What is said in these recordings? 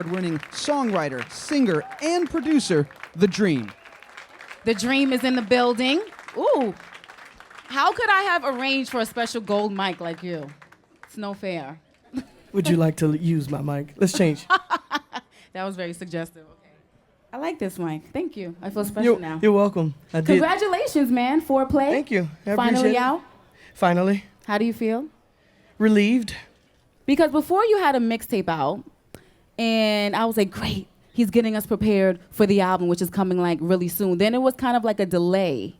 Award-winning songwriter, singer, and producer, The Dream. The Dream is in the building. Ooh, how could I have arranged for a special gold mic like you? It's no fair. Would you like to use my mic? Let's change. That was very suggestive. Okay. I like this mic. Thank you. I feel special now. You're welcome. I did. Congratulations, man. Foreplay. Thank you. I Finally appreciate it. out. Finally. How do you feel? Relieved. Because before you had a mixtape out, and I was like, great, he's getting us prepared for the album, which is coming like really soon. Then it was kind of like a delay.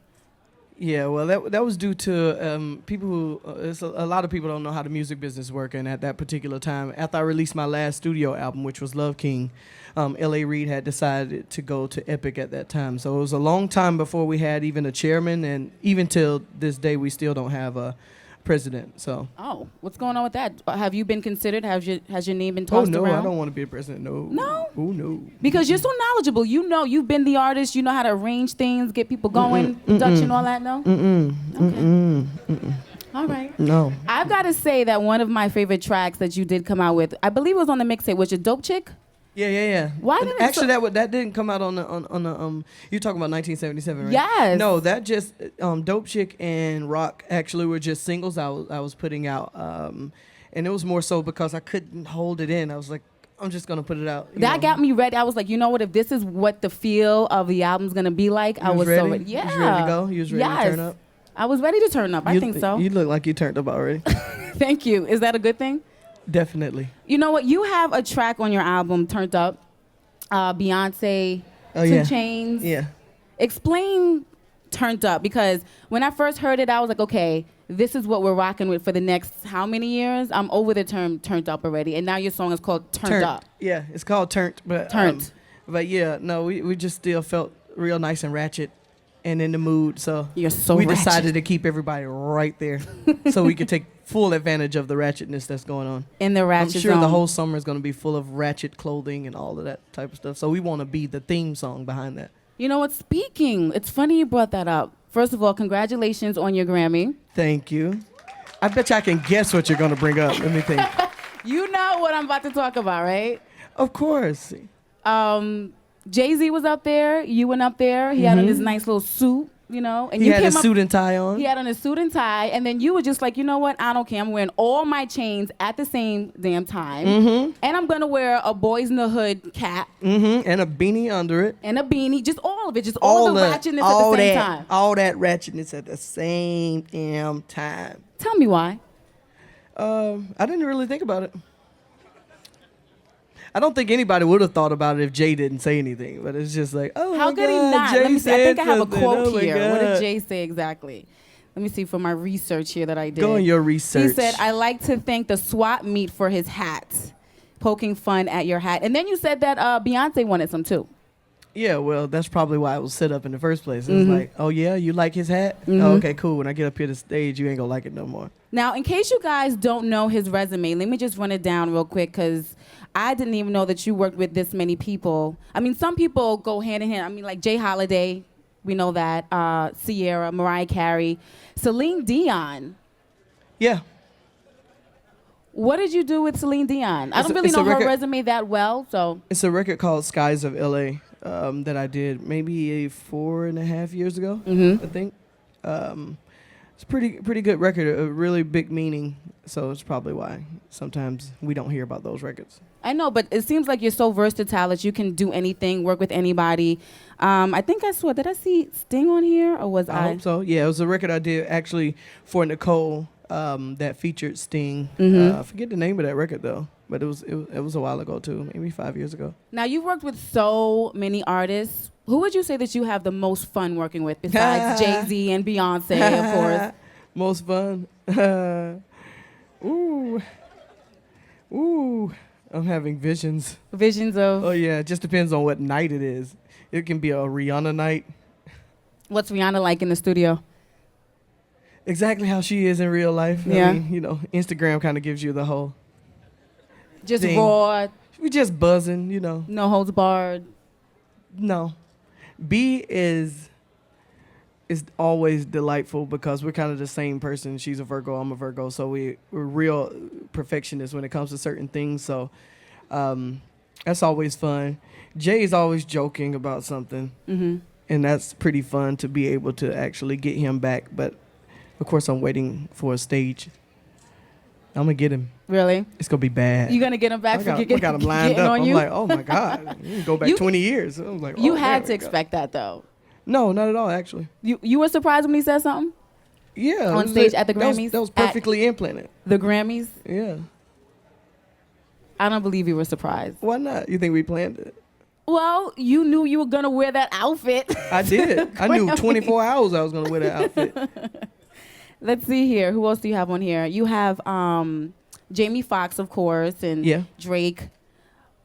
Yeah, well, that was due to people who, a lot of people don't know how the music business works, and at that particular time, after I released my last studio album, which was Love King, L.A. Reid had decided to go to Epic at that time. So it was a long time before we had even a chairman, and even till this day, we still don't have a president. So. Oh, what's going on with that? Have you been considered? Has your name been tossed around? Oh, no, I don't want to be a president, no. No? Oh, no. Because you're so knowledgeable. You know, you've been the artist. You know how to arrange things, get people going, production, all that, no? Okay. All right. No. I've got to say that one of my favorite tracks that you did come out with, I believe it was on the mixtape, was it Dope Chick? Yeah. Why did it actually that didn't come out on the you're talking about 1977, right? Yes. No, that just Dope Chick and Rock actually were just singles I was putting out, and it was more so because I couldn't hold it in. I was like, I'm just gonna put it out. That got me ready. I was like, you know what? If this is what the feel of the album's gonna be like, I was ready? so ready. Yeah. You was ready to go? You was ready to turn up? I was ready to turn up. I think so. You look like you turned up already. Thank you. Is that a good thing? Definitely. You know what? You have a track on your album, Turned Up. Beyonce, Oh, 2 yeah. Chainz. Yeah. Explain Turned Up, because when I first heard it, I was like, okay, this is what we're rocking with for the next how many years? I'm over the term turned up already, and now your song is called Turned Up. Yeah, it's called Turned. But, Turned. But yeah, no, we just still felt real nice and ratchet and in the mood. So You're so we ratchet. decided to keep everybody right there so we could take full advantage of the ratchetness that's going on. In the ratchet I'm sure zone. the whole summer is going to be full of ratchet clothing and all of that type of stuff. So we want to be the theme song behind that. You know what? Speaking, it's funny you brought that up. First of all, congratulations on your Grammy. Thank you. I bet you I can guess what you're going to bring up. Let me think. You know what I'm about to talk about, right? Of course. Jay-Z was up there. You went up there. He had on this nice little suit, you know. And He you had came a up, suit and tie on. He had on a suit and tie. And then you were just like, you know what? I don't care. I'm wearing all my chains at the same damn time. And I'm going to wear a Boys in the Hood cap. And a beanie under it. And a beanie. Just all of it. Just all the ratchetness at the same time. All that ratchetness at the same damn time. Tell me why. I didn't really think about it. I don't think anybody would have thought about it if Jay didn't say anything. But it's just like, oh, How my could he God, not? Jay Let me see. I think I have a said quote something. Oh, here. my What did God. Jay say exactly? Let me see from my research here that I did. Go on your research. He said, I like to thank the swap meet for his hat, poking fun at your hat. And then you said that Beyonce wanted some too. Yeah, well, that's probably why it was set up in the first place. It was like, oh, yeah, you like his hat? Oh, okay, cool. When I get up here to stage, you ain't going to like it no more. Now, in case you guys don't know his resume, let me just run it down real quick, because I didn't even know that you worked with this many people. I mean, some people go hand in hand. I mean, like Jay Holiday, we know that. Sierra, Mariah Carey, Celine Dion. Yeah. What did you do with Celine Dion? I don't really know her resume that well, so. It's a record called Skies of L.A. That I did maybe 4.5 years ago, I think. It's a pretty good record, a really big meaning, so it's probably why sometimes we don't hear about those records. I know, but it seems like you're so versatile that you can do anything, work with anybody. I think I saw, did I see Sting on here, or was I? I hope so. Yeah, it was a record I did actually for Nicole that featured Sting. I forget the name of that record though, but it was a while ago too, maybe 5 years ago. Now, you've worked with so many artists. Who would you say that you have the most fun working with besides Jay-Z and Beyonce, of course? Most fun? Ooh. I'm having visions. Visions of? Oh, yeah. It just depends on what night it is. It can be a Rihanna night. What's Rihanna like in the studio? Exactly how she is in real life. Yeah. I mean, you know, Instagram kind of gives you the whole Just thing. raw, We just buzzing, you know. no holds barred. No. B is always delightful because we're kind of the same person. She's a Virgo, I'm a Virgo, so we're real perfectionists when it comes to certain things. So That's always fun. Jay is always joking about something, and that's pretty fun to be able to actually get him back. But of course, I'm waiting for a stage. I'm gonna get him. Really? It's gonna be bad. You gonna get him back I got him lined getting up. on I'm you? like, oh my god, you can go back 20 years. I was like, You oh, had there to we go. expect that though. No, not at all. Actually, You were surprised when he said something? yeah. On stage at the Grammys? That was perfectly implanted. The Grammys? Yeah. I don't believe you were surprised. Why not? You think we planned it? Well, you knew you were gonna wear that outfit. I did. I knew 24 hours I was gonna wear that outfit. Let's see here. Who else do you have on here? You have Jamie Foxx, of course, and Drake.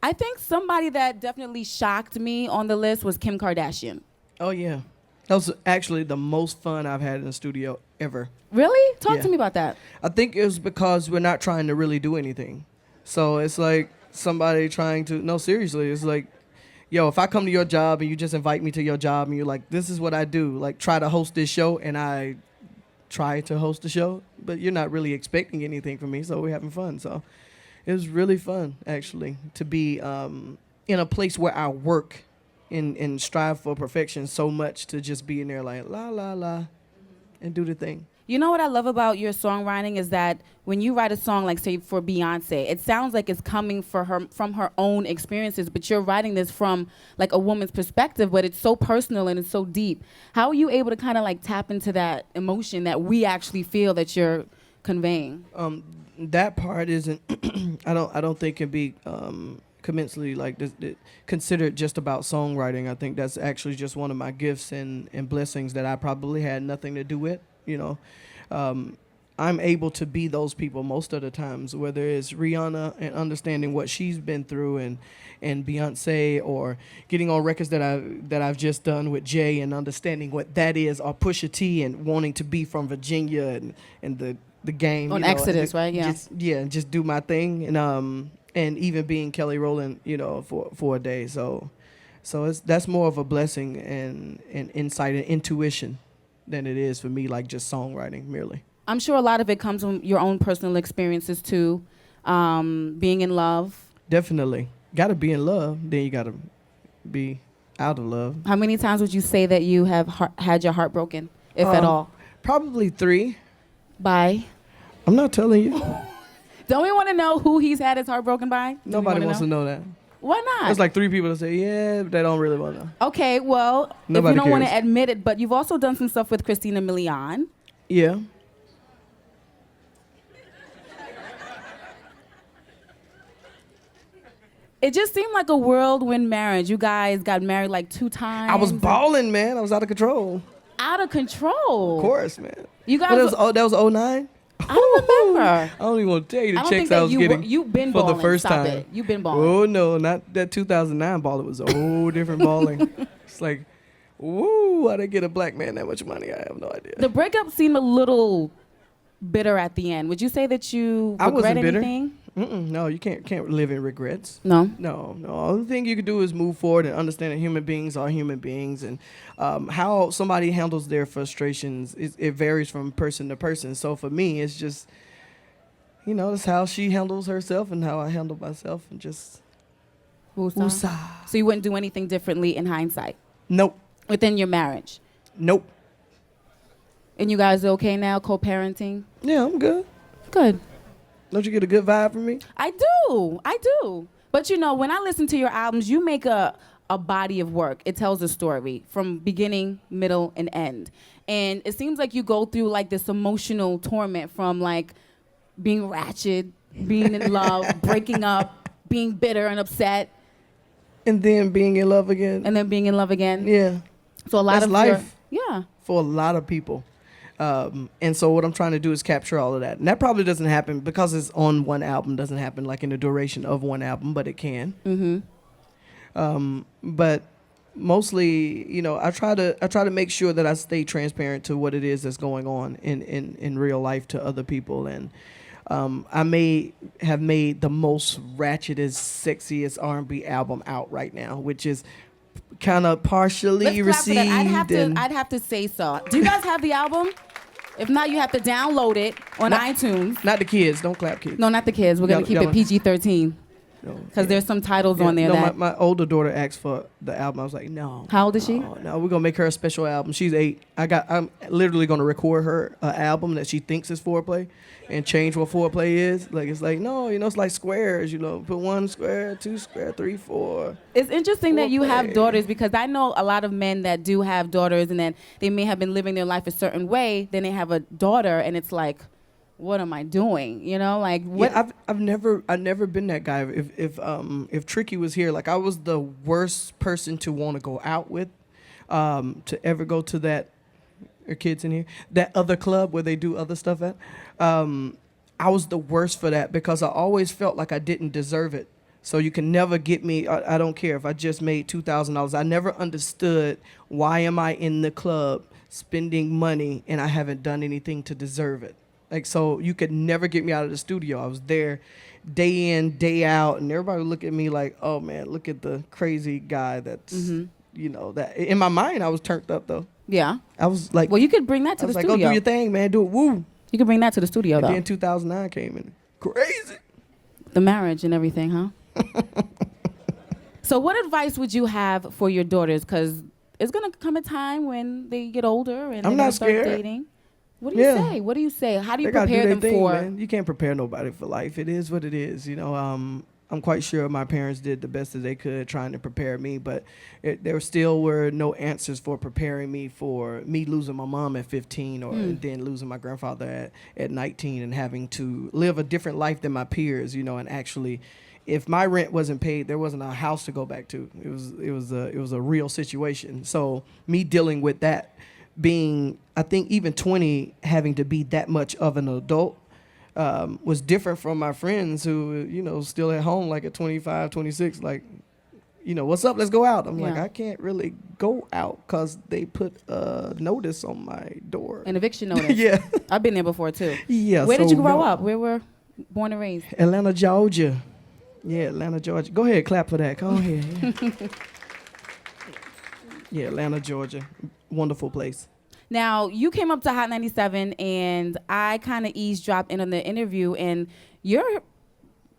I think somebody that definitely shocked me on the list was Kim Kardashian. Oh yeah, that was actually the most fun I've had in the studio ever. Really? Talk to me about that. I think it was because we're not trying to really do anything. So it's like somebody trying to, no, seriously, it's like, yo, if I come to your job and you just invite me to your job and you're like, this is what I do, like try to host this show, and I try to host the show, but you're not really expecting anything from me, so we're having fun. So it was really fun, actually, to be in a place where I work and strive for perfection so much, to just be in there like, la, la, la, and do the thing. You know what I love about your songwriting is that when you write a song, like say for Beyonce, it sounds like it's coming from her own experiences, but you're writing this from like a woman's perspective, but it's so personal and it's so deep. How are you able to kind of like tap into that emotion that we actually feel that you're conveying? That part isn't, I don't think can be commensally like considered just about songwriting. I think that's actually just one of my gifts and blessings that I probably had nothing to do with. You know, I'm able to be those people most of the times, whether it's Rihanna and understanding what she's been through, and Beyonce, or getting on records that I've just done with Jay and understanding what that is, or Pusha T and wanting to be from Virginia and the game on Exodus, right? Yeah, just do my thing, and even being Kelly Rowland, for a day. So that's more of a blessing and insight and intuition than it is for me, like just songwriting merely. I'm sure a lot of it comes from your own personal experiences too, being in love. Definitely. Got to be in love, then you got to be out of love. How many times would you say that you have had your heart broken, if at all? Probably 3. By? I'm not telling you. Don't we want to know who he's had his heart broken by? Nobody wants to know that. Why not? There's like 3 people that say, yeah, but they don't really want to know. Okay, well, Nobody if you don't want cares. to admit it, but you've also done some stuff with Christina Milian. Yeah. It just seemed like a whirlwind marriage. You guys got married like 2 times. I was balling, man. I was out of control. Out of control. Of course, man. You guys. That was 09? I don't remember. I don't even want to tell you the I don't checks think I that was getting you've been for balling. the first Stop time. it. You've been balling. Oh, no, not that 2009 ball. It was a whole different balling. It's like, woo, how they get a black man that much money? I have no idea. The breakup seemed a little bitter at the end. Would you say that you I regret wasn't bitter. anything? No, you can't live in regrets. No. No. Only thing you can do is move forward and understand that human beings are human beings, and how somebody handles their frustrations, it varies from person to person. So for me, it's just, that's how she handles herself and how I handle myself, and just Woosah. So you wouldn't do anything differently in hindsight? Nope. Within your marriage? Nope. And you guys are okay now, co-parenting? Yeah, I'm good. Good. Don't you get a good vibe from me? I do. But when I listen to your albums, you make a body of work. It tells a story from beginning, middle, and end. And it seems like you go through like this emotional torment from like being ratchet, being in love, breaking up, being bitter and upset. And then being in love again. Yeah. So a lot That's of life. Yeah. For a lot of people. And so what I'm trying to do is capture all of that. And that probably doesn't happen because it's on one album. Doesn't happen like in the duration of one album, but it can. Mm-hmm. But mostly, I try to make sure that I stay transparent to what it is that's going on in real life to other people. And I may have made the most ratchetest, sexiest R&B album out right now, which is kind of partially received. I'd have to say so. Do you guys have the album? If not, you have to download it on iTunes. Not the kids. Don't clap, kids. No, not the kids. We're going to keep it PG-13. Because there's some titles on there no, that... my older daughter asked for the album. I was like, no. How old is she? No, we're gonna make her a special album. She's 8. I'm literally gonna record her an album that she thinks is foreplay, and change what foreplay is. Like it's like no, it's like squares. Put 1 square, 2 square, 3, 4. It's interesting that you have foreplay. daughters, because I know a lot of men that do have daughters, and then they may have been living their life a certain way. Then they have a daughter, and it's like, what am I doing? Like what? Yeah, I've never been that guy. If Tricky was here, like I was the worst person to want to go out with, to ever go to that. Kids in here, that other club where they do other stuff at. I was the worst for that because I always felt like I didn't deserve it. So you can never get me. I don't care if I just made $2,000. I never understood why am I in the club spending money and I haven't done anything to deserve it. Like, so you could never get me out of the studio. I was there day in, day out, and everybody would look at me like, oh man, look at the crazy guy that's, that in my mind, I was turned up though. Yeah. I was like, well, you could bring that to the studio. Like, oh, do your thing, man. Do it. Woo. You could bring that to the studio, though. And then 2009 came in. Crazy. The marriage and everything, huh? So what advice would you have for your daughters? Because it's going to come a time when they get older and they're going to start dating. What do you say? What do you say? How do you prepare them for? Man. You can't prepare nobody for life. It is what it is. I'm quite sure my parents did the best that they could trying to prepare me, but there still were no answers for preparing me for me losing my mom at 15 or then losing my grandfather at 19 and having to live a different life than my peers, and actually if my rent wasn't paid, there wasn't a house to go back to. It was a real situation. So me dealing with that, being, I think even 20, having to be that much of an adult, was different from my friends who, still at home, like at 25, 26, like, what's up? Let's go out. I'm like, I can't really go out because they put a notice on my door. An eviction notice. Yeah. I've been there before, too. Yeah. Where did you grow up? Where were born and raised? Atlanta, Georgia. Yeah, Atlanta, Georgia. Go ahead, clap for that. Go ahead. Yeah, Atlanta, Georgia. Wonderful place. Now, you came up to Hot 97, and I kind of eavesdropped in on the interview, and your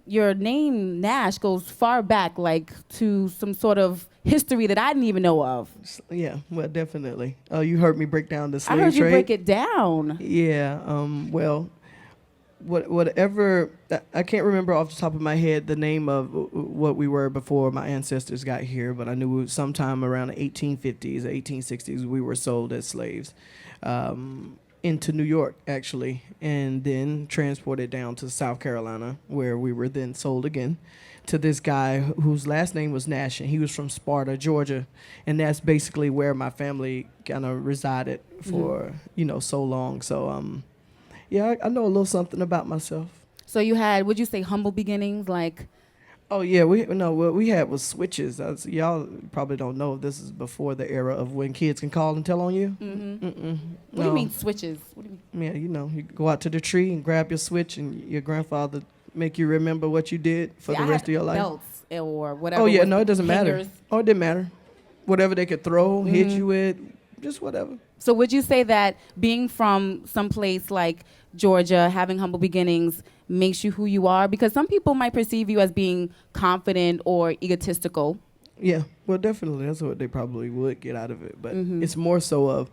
name, Nash, goes far back, like, to some sort of history that I didn't even know of. Yeah, well, definitely. You heard me break down the slave trade. I heard you trade. break it down. Yeah, well, whatever, I can't remember off the top of my head the name of what we were before my ancestors got here, but I knew sometime around the 1850s, 1860s, we were sold as slaves into New York, actually, and then transported down to South Carolina, where we were then sold again to this guy whose last name was Nash, and he was from Sparta, Georgia, and that's basically where my family kind of resided for, so long. So, yeah, I know a little something about myself. So you had, would you say, humble beginnings, like? Oh yeah, what we had was switches. Y'all probably don't know if this is before the era of when kids can call and tell on you. Mm-hmm. What do you mean switches? What do you mean? Yeah, you go out to the tree and grab your switch, and your grandfather make you remember what you did for the rest of your life. Belts or whatever. Oh yeah, no, it doesn't hangers. matter. Oh, it didn't matter. Whatever they could throw, hit you with, just whatever. So would you say that being from someplace like Georgia, having humble beginnings, makes you who you are? Because some people might perceive you as being confident or egotistical. Yeah, well, definitely. That's what they probably would get out of it. But it's more so of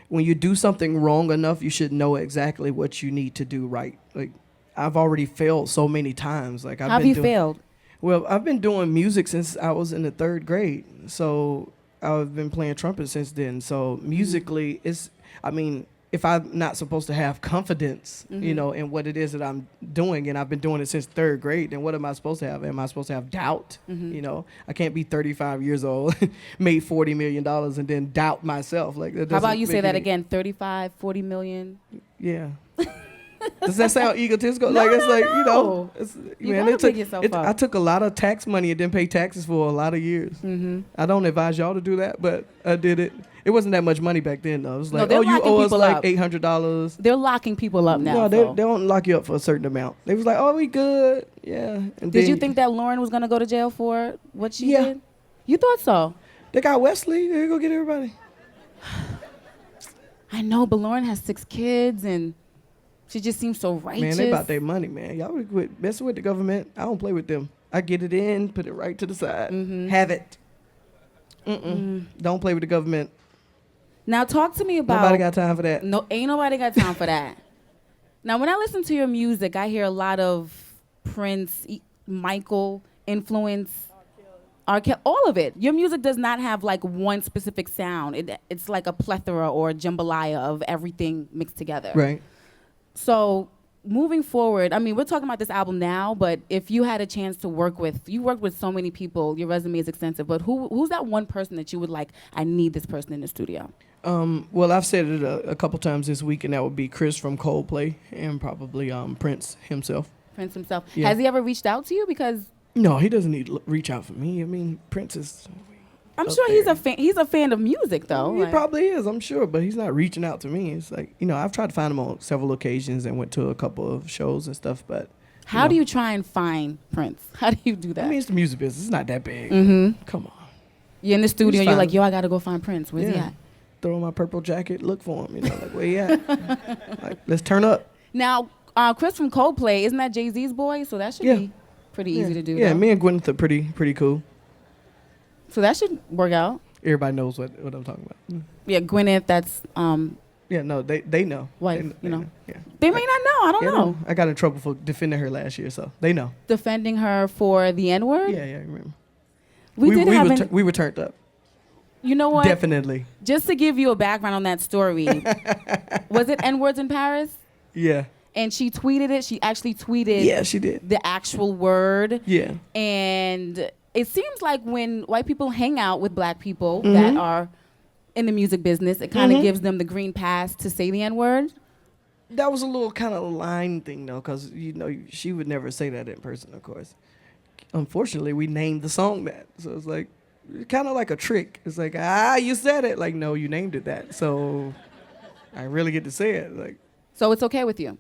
when you do something wrong enough, you should know exactly what you need to do right. Like, I've already failed so many times. Like, How have you failed? Well, I've been doing music since I was in the 3rd grade. So I've been playing trumpet since then. So musically, if I'm not supposed to have confidence, in what it is that I'm doing, and I've been doing it since 3rd grade, then what am I supposed to have? Am I supposed to have doubt? I can't be 35 years old, made $40 million, and then doubt myself. Like, that. How about you say that again? 35, 40 million? Yeah. Does that sound egotistical? No, it's like, I took a lot of tax money and didn't pay taxes for a lot of years. I don't advise y'all to do that, but I did it. It wasn't that much money back then, though. It was like, you owe us like $800. They're locking people up now. No, they don't lock you up for a certain amount. They was like, oh, we good. Yeah. And did you think that Lauren was going to go to jail for what she did? You thought so? They got Wesley. They go get everybody. I know, but Lauren has 6 kids, and she just seems so righteous. Man, they about their money, man. Y'all would quit messing with the government. I don't play with them. I get it in, put it right to the side. Have it. Don't play with the government. Now talk to me about. Nobody got time for that. No, ain't nobody got time for that. Now, when I listen to your music, I hear a lot of Prince, Michael influence, R. Kelly, all of it. Your music does not have like one specific sound. It's like a plethora or a jambalaya of everything mixed together. Right. So moving forward, I mean, we're talking about this album now, but if you had a chance to work with, you work with so many people, your resume is extensive, but who's that one person that you would like, I need this person in the studio? Well, I've said it a couple times this week, and that would be Chris from Coldplay and probably Prince himself. Prince himself. Yeah. Has he ever reached out to you? Because No, he doesn't need to reach out for me. I mean, Prince is. I'm up sure there. he's a fan. He's a fan of music, though. He like- probably is, I'm sure, but he's not reaching out to me. It's like, I've tried to find him on several occasions and went to a couple of shows and stuff, but. How do you try and find Prince? How do you do that? I mean, it's the music business. It's not that big. Mm-hmm. Come on. You're in the studio, He's you're fine. like, yo, I gotta go find Prince. Where's he Yeah. at? Throw on my purple jacket, look for him, like, where he at? Like, let's turn up. Now, Chris from Coldplay, isn't that Jay-Z's boy? So that should Yeah. be pretty easy to do. Yeah, though. me and Gwyneth are pretty cool. So that should work out. Everybody knows what I'm talking about. Yeah, Gwyneth, that's Yeah, no, they know. wife, They you know. Yeah. They may not know. I don't Yeah, know. no, I got in trouble for defending her last year, so they know. Defending her for the N-word? Yeah, I remember. We did have an, we were turned up. you know what? Definitely. Just to give you a background on that story, was it N-words in Paris? Yeah. And she tweeted it. She actually tweeted Yeah, she did. the actual word. Yeah. And it seems like when white people hang out with black people Mm-hmm. that are in the music business, it kind of gives them the green pass to say the N-word. That was a little kind of line thing, though, because, she would never say that in person, of course. Unfortunately, we named the song that. So it's like, kind of like a trick. It's like, you said it. Like, no, you named it that. So I really get to say it. Like, So it's okay with you.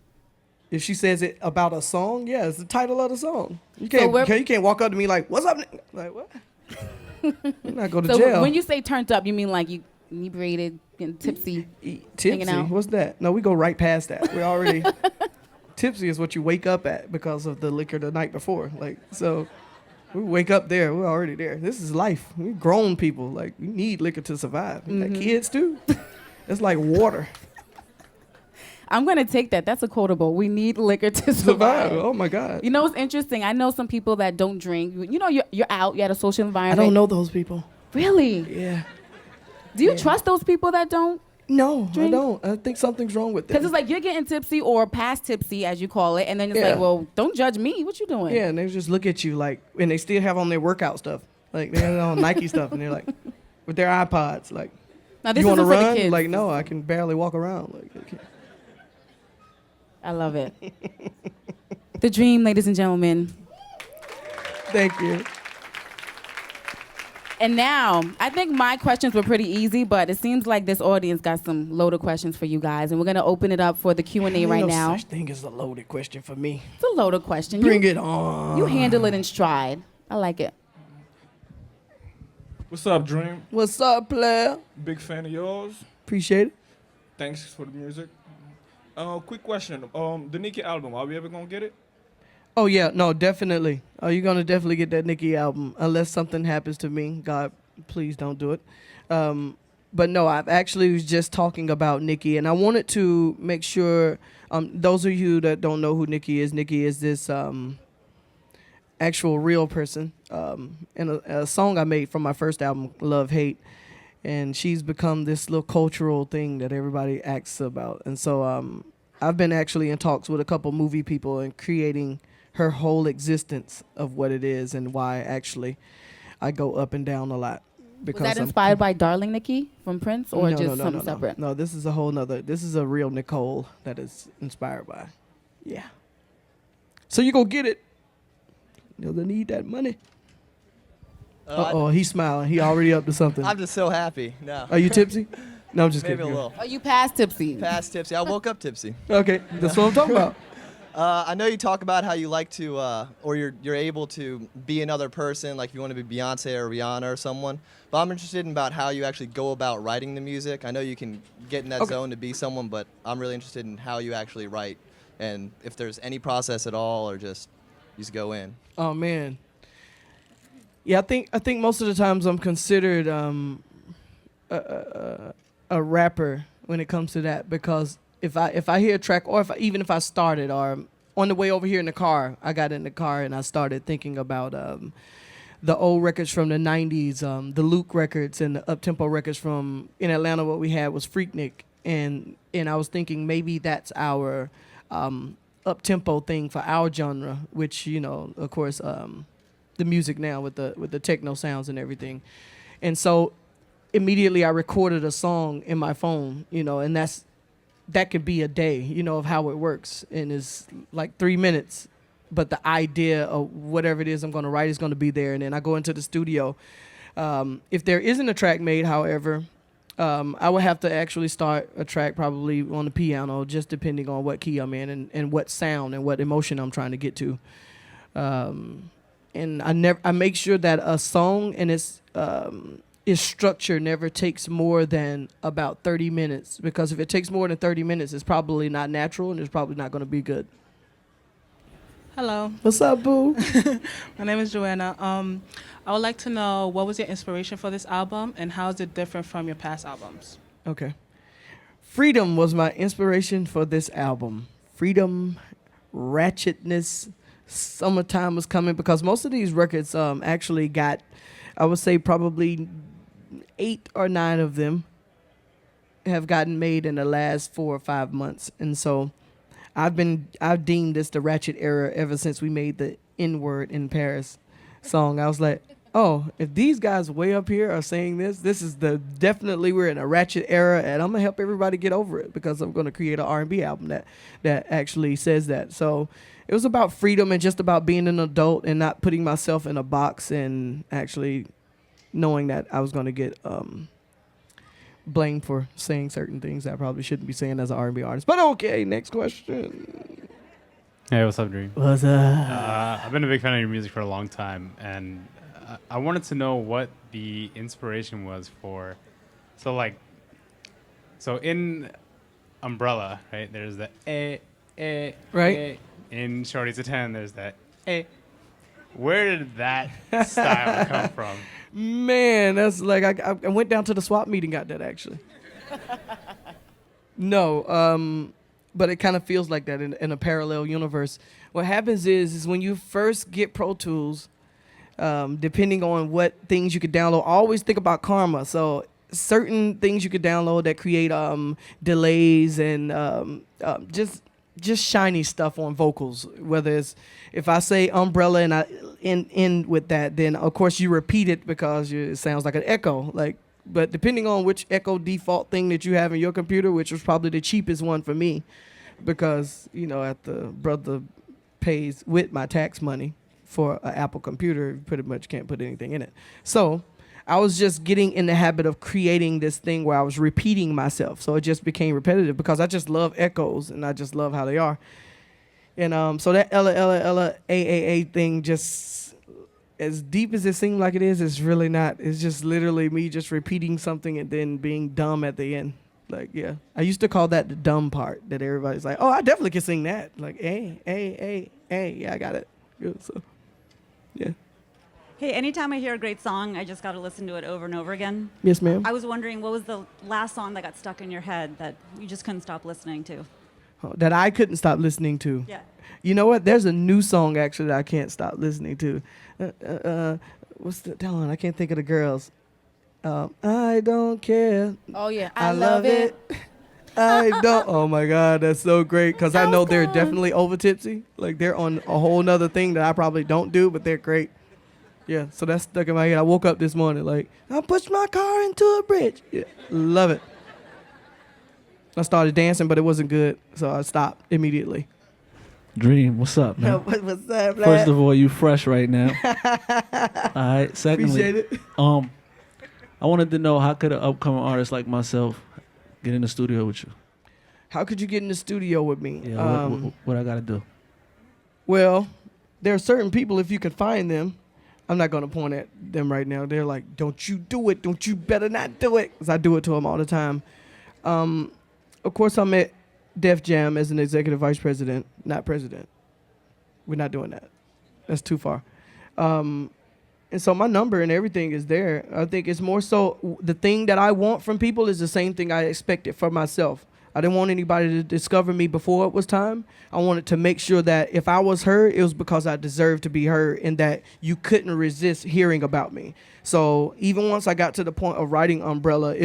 if she says it about a song, yeah, it's the title of the song. You So can't walk up to me like, what's up? Like, what? I'm not go to So jail. when you say turned up, you mean like you inebriated, getting tipsy? Tipsy? out. What's that? No, we go right past that. We're already... Tipsy is what you wake up at because of the liquor the night before. Like, so we wake up there. We're already there. This is life. We're grown people. Like, we need liquor to survive. We got kids too. It's like water. I'm going to take that. That's a quotable. We need liquor to Survive. survive. Oh my God. You know what's interesting? I know some people that don't drink. You know, you're out. You're at a social I environment. don't know those people. Really? Yeah. Do you Yeah. trust those people that don't? No, Drink? I don't. I think something's wrong with them. Because it's like you're getting tipsy or past tipsy, as you call it, and then it's Yeah. like, well, don't judge me. What you doing? Yeah, and they just look at you like, and they still have on their workout stuff. Like, they have on Nike stuff, and they're like, with their iPods, like, Now this you want to isn't for the run? kids. Like, no, I can barely walk around. Like, okay. I love it. The dream, ladies and gentlemen. Thank you. And now, I think my questions were pretty easy, but it seems like this audience got some loaded questions for you guys, and we're gonna open it up for the Q&A Ain't right no now. such thing as a loaded question for me. It's a loaded question. Bring it on. You handle it in stride. I like it. What's up, Dream? What's up, player? Big fan of yours. Appreciate it. Thanks for the music. Quick question. The Nicki album, are we ever gonna get it? Oh yeah, no, definitely. Oh, you're gonna definitely get that Nicki album, unless something happens to me. God, please don't do it. But no, I've actually was just talking about Nicki, and I wanted to make sure those of you that don't know who Nicki is this actual real person, and a song I made from my first album, Love Hate, and she's become this little cultural thing that everybody asks about, and so I've been actually in talks with a couple movie people and creating her whole existence of what it is and why actually I go up and down a lot. Was that inspired by Darling Nikki from Prince, or No, just no, something no. separate? No, this is a whole nother, this is a real Nicole that is inspired by. Yeah. So you go get it. You'll need that money. Uh-oh, he's smiling. He already up to something. I'm just so happy. No. Are you tipsy? No, I'm just Maybe kidding. a little. Are you past tipsy? Past tipsy. I woke up tipsy. Okay, that's what I'm talking about. I know you talk about how you like to, or you're able to be another person, like if you want to be Beyonce or Rihanna or someone. But I'm interested in about how you actually go about writing the music. I know you can get in that zone to be someone, but I'm really interested in how you actually write, and if there's any process at all, or just go in. Oh man, Yeah, I think most of the times I'm considered a rapper when it comes to that, because if I hear a track, or even if I started, or on the way over here in the car, I got in the car and I started thinking about the old records from the 90s, the Luke records and the uptempo records from in Atlanta. What we had was Freaknik, and I was thinking maybe that's our uptempo thing for our genre, which, you know, of course, the music now with the techno sounds and everything. And so immediately I recorded a song in my phone, you know, and that could be a day, you know, of how it works, and it's like 3 minutes. But the idea of whatever it is I'm going to write is going to be there. And then I go into the studio. If there isn't a track made, however, I would have to actually start a track probably on the piano, just depending on what key I'm in and what sound and what emotion I'm trying to get to. And I make sure that a song and its structure never takes more than about 30 minutes, because if it takes more than 30 minutes, it's probably not natural and it's probably not going to be good. Hello. What's up, boo? My name is Joanna. I would like to know, what was your inspiration for this album, and how is it different from your past albums? Okay. Freedom was my inspiration for this album. Freedom, ratchetness, summertime was coming, because most of these records actually got, I would say probably 8 or 9 of them have gotten made in the last 4 or 5 months. And so I've deemed this the ratchet era ever since we made the N-word in Paris song. I was like, oh, if these guys way up here are saying this is definitely we're in a ratchet era, and I'm gonna help everybody get over it, because I'm gonna create an R&B album that actually says that. So it was about freedom and just about being an adult and not putting myself in a box, and actually knowing that I was gonna get blamed for saying certain things that I probably shouldn't be saying as an R&B artist. But okay, next question. Hey, what's up, Dream? What's up? I've been a big fan of your music for a long time, and I wanted to know what the inspiration was for. So in Umbrella, right? There's the Right. eh. In Shorty's a 10, there's that Where did that style come from? Man, that's like I went down to the swap meet and got that, actually. No, but it kind of feels like that in a parallel universe. What happens is when you first get Pro Tools, depending on what things you could download, always think about karma. So certain things you could download that create delays and just shiny stuff on vocals. Whether it's, if I say umbrella and I end with that, then of course you repeat it because it sounds like an echo. But depending on which echo default thing that you have in your computer, which was probably the cheapest one for me, because at the brother pays with my tax money for an Apple computer, you pretty much can't put anything in it. So I was just getting in the habit of creating this thing where I was repeating myself. So it just became repetitive because I just love echoes and I just love how they are. And so that Ella, Ella, Ella, A thing, just as deep as it seemed like it is, it's really not. It's just literally me just repeating something and then being dumb at the end. Like, yeah. I used to call that the dumb part, that everybody's like, oh, I definitely can sing that. Like, A. Yeah, I got it. Good, so, yeah. Hey, anytime I hear a great song, I just got to listen to it over and over again. Yes, ma'am. I was wondering, what was the last song that got stuck in your head that you just couldn't stop listening to? That I couldn't stop listening to. Yeah. You know what? There's a new song, actually, that I can't stop listening to. What's the... Hold on, I can't think of the girls. I don't care. Oh, yeah. I love it. I don't... Oh, my God. That's so great. Because I know they're definitely over tipsy. Like, they're on a whole nother thing that I probably don't do, but they're great. Yeah, so that's stuck in my head. I woke up this morning like, I pushed my car into a bridge. Yeah, love it. I started dancing, but it wasn't good, so I stopped immediately. Dream, what's up, man? What's up, man? First of all, you fresh right now. All right. Secondly, appreciate it. I wanted to know, how could an upcoming artist like myself get in the studio with you? How could you get in the studio with me? Yeah, what I gotta do? Well, there are certain people, if you can find them. I'm not going to point at them right now. They're like, don't you do it. Don't you better not do it. Because I do it to them all the time. Of course, I'm at Def Jam as an executive vice president, not president. We're not doing that. That's too far. And so my number and everything is there. I think it's more so the thing that I want from people is the same thing I expected for myself. I didn't want anybody to discover me before it was time. I wanted to make sure that if I was heard, it was because I deserved to be heard and that you couldn't resist hearing about me. So even once I got to the point of writing Umbrella,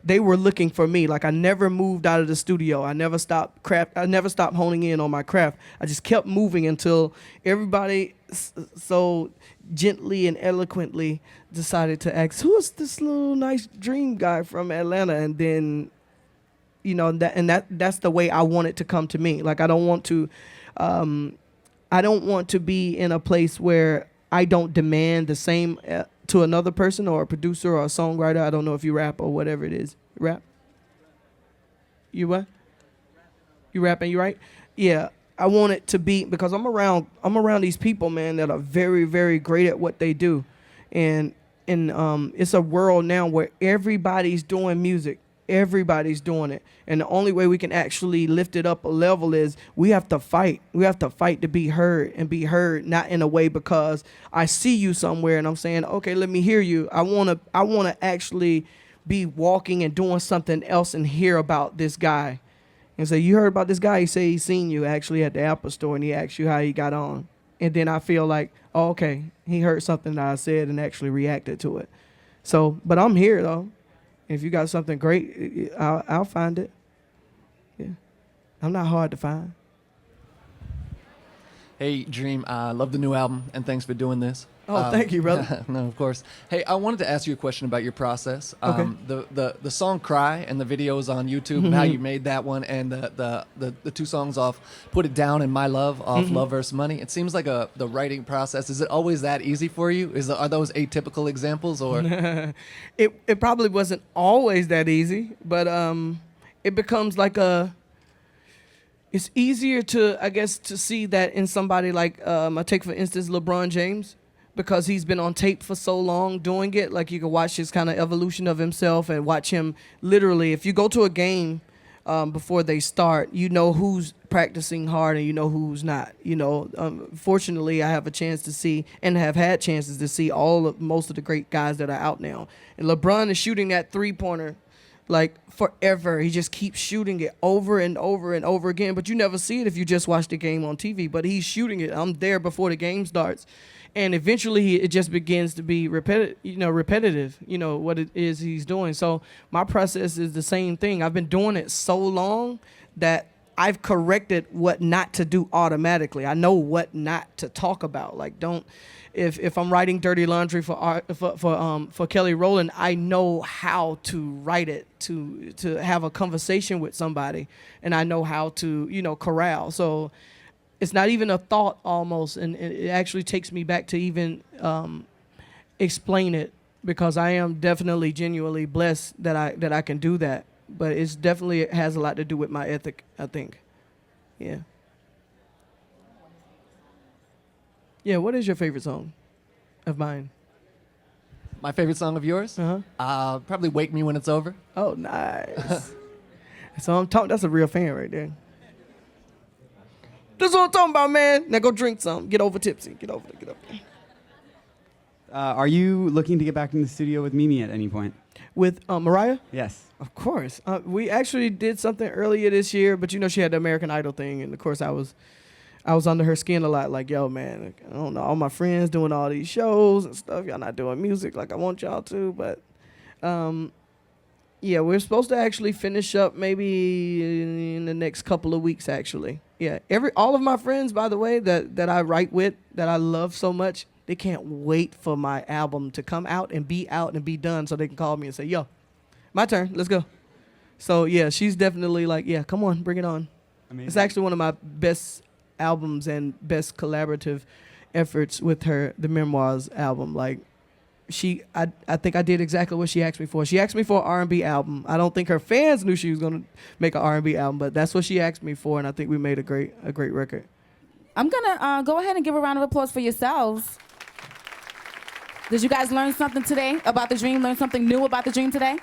they were looking for me. Like I never moved out of the studio. I never stopped honing in on my craft. I just kept moving until everybody so gently and eloquently decided to ask, who is this little nice dream guy from Atlanta? And then that's the way I want it to come to me. Like I don't want to be in a place where I don't demand the same to another person or a producer or a songwriter. I don't know if you rap or whatever it is. Rap? You what? You rap and you write? Yeah. I want it to be, because I'm around these people, man, that are very, very great at what they do. And it's a world now where everybody's doing music. Everybody's doing it. And the only way we can actually lift it up a level is we have to fight. We have to fight to be heard, and be heard not in a way because I see you somewhere and I'm saying, okay, let me hear you. I want to actually be walking and doing something else and hear about this guy. And say, you heard about this guy? He say he seen you actually at the Apple store and he asked you how he got on. And then I feel like, oh, okay, he heard something that I said and actually reacted to it. So, but I'm here though. If you got something great, I'll find it. Yeah, I'm not hard to find. Hey, Dream, I love the new album, and thanks for doing this. Oh, thank you, brother. No, of course. Hey, I wanted to ask you a question about your process. Okay. The song "Cry" and the videos on YouTube, and how you made that one, and the two songs off "Put It Down" and "My Love" off "Love vs. Money." It seems like the writing process. Is it always that easy for you? Are those atypical examples, or? It probably wasn't always that easy, but it becomes like it's easier to, I guess, to see that in somebody like I take for instance LeBron James. Because he's been on tape for so long doing it, like you can watch his kind of evolution of himself and watch him literally. If you go to a game before they start, you know who's practicing hard and you know who's not. Fortunately, I have a chance to see and have had chances to see most of the great guys that are out now. And LeBron is shooting that three-pointer like forever. He just keeps shooting it over and over and over again. But you never see it if you just watch the game on TV. But he's shooting it. I'm there before the game starts. And eventually it just begins to be repetitive, what it is he's doing. So my process is the same thing. I've been doing it so long that I've corrected what not to do automatically. I know what not to talk about. Like if I'm writing dirty laundry for Kelly Rowland, I know how to write it to have a conversation with somebody, and I know how to corral. So it's not even a thought almost, and it actually takes me back to even explain it, because I am definitely genuinely blessed that I can do that. But it has a lot to do with my ethic, I think. Yeah. Yeah, what is your favorite song of mine? My favorite song of yours? Probably "Wake Me When It's Over." Oh, nice. So I'm talking. That's a real fan right there. That's what I'm talking about, man. Now go drink some. Get over tipsy. Get over there. Are you looking to get back in the studio with Mimi at any point? With Mariah? Yes. Of course. We actually did something earlier this year, but she had the American Idol thing, and of course I was under her skin a lot. Like, yo, man, I don't know, all my friends doing all these shows and stuff. Y'all not doing music like I want y'all to, but yeah, we're supposed to actually finish up maybe in the next couple of weeks, actually. Yeah, all of my friends, by the way, that I write with, that I love so much, they can't wait for my album to come out and be done so they can call me and say, yo, my turn, let's go. So, yeah, she's definitely like, yeah, come on, bring it on. Amazing. It's actually one of my best albums and best collaborative efforts with her, the Memoirs album. Like, I think I did exactly what she asked me for. She asked me for an R&B album. I don't think her fans knew she was going to make an R&B album, but that's what she asked me for, and I think we made a great record. I'm going to go ahead and give a round of applause for yourselves. Did you guys learn something today about the dream? Learn something new about the dream today?